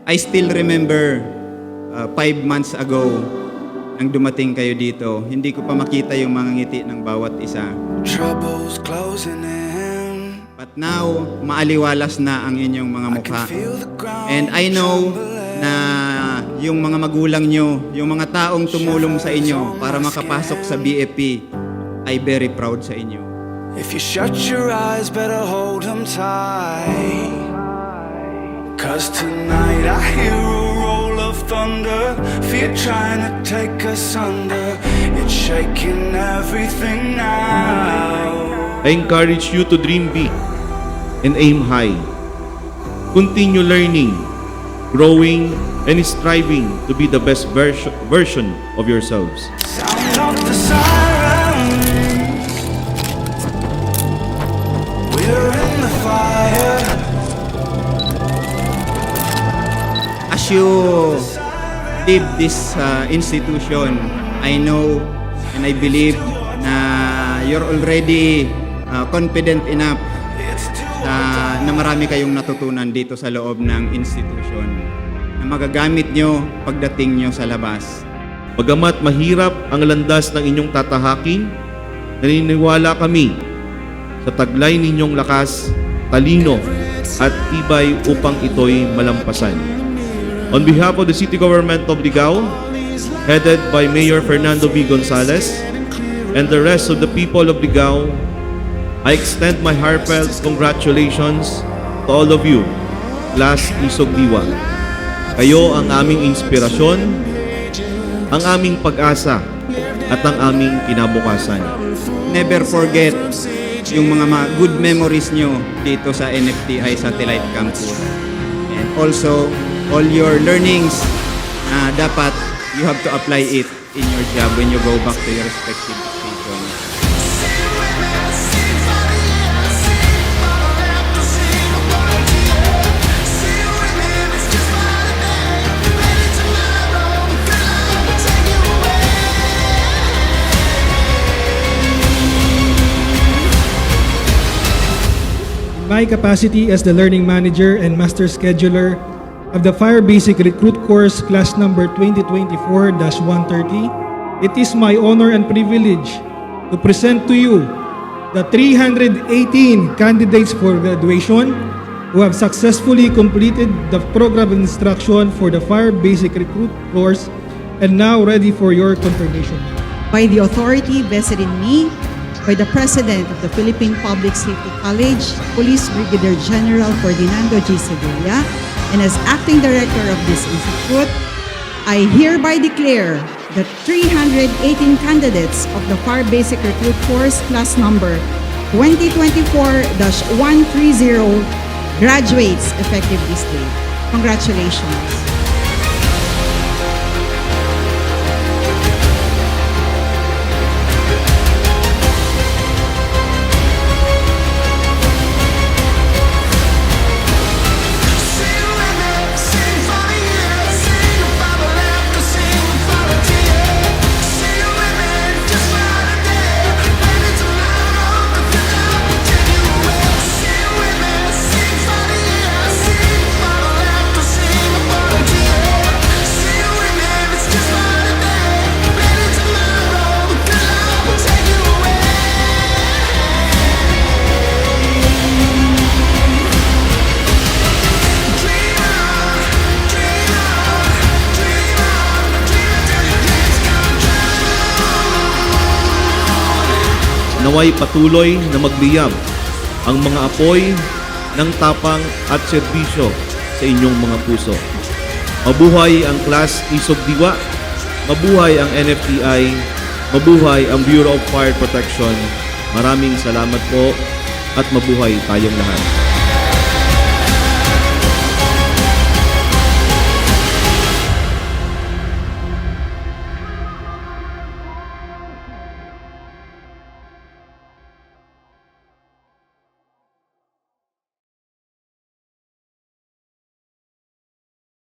I still remember 5 months ago nang dumating kayo dito, hindi ko pa makita yung mga ngiti ng bawat isa. Trouble's closing in. But now, maaliwalas na ang inyong mga mukha. Feel the ground And I know na yung mga magulang nyo, yung mga taong tumulong sa inyo para makapasok sa BFP ay very proud sa inyo. If you shut your eyes, better hold them tight. 'Cause tonight I hear a roll of thunder, fear trying to take us under. It's shaking everything now. I encourage you to dream big and aim high. Continue learning, growing, and striving to be the best version of yourselves. Sound of the sirens, we're in the fire. As you leave this institution, I know and I believe na you're already confident enough na marami kayong natutunan dito sa loob ng institution na magagamit nyo pagdating nyo sa labas. Bagamat mahirap ang landas ng inyong tatahakin, naniniwala kami sa taglay ninyong lakas, talino, at tibay upang ito'y malampasan. On behalf of the City Government of Ligao, headed by Mayor Fernando V. Gonzales, and the rest of the people of Ligao, I extend my heartfelt congratulations to all of you, Class Isog Diwa. Kayo ang aming inspirasyon, ang aming pag-asa, at ang aming kinabukasan. Never forget yung mga good memories nyo dito sa NFTI Satellite Campus. And also, all your learnings, dapat you have to apply it in your job when you go back to your respective station. My capacity as the learning manager and master scheduler of the Fire Basic Recruit Course class number 2024-130, it is my honor and privilege to present to you the 318 candidates for graduation who have successfully completed the program of instruction for the Fire Basic Recruit Course and now ready for your confirmation. By the authority vested in me by the President of the Philippine Public Safety College, Police Brigadier General Ferdinando G. Sevilla, and as Acting Director of this institute, I hereby declare that 318 candidates of the Fire Basic Recruit Course class number 2024-130 graduates effective this day. Congratulations. Naway patuloy na magliyab ang mga apoy ng tapang at serbisyo sa inyong mga puso. Mabuhay ang Class Isog Diwa, mabuhay ang NFTI, mabuhay ang Bureau of Fire Protection. Maraming salamat po at mabuhay tayong lahat.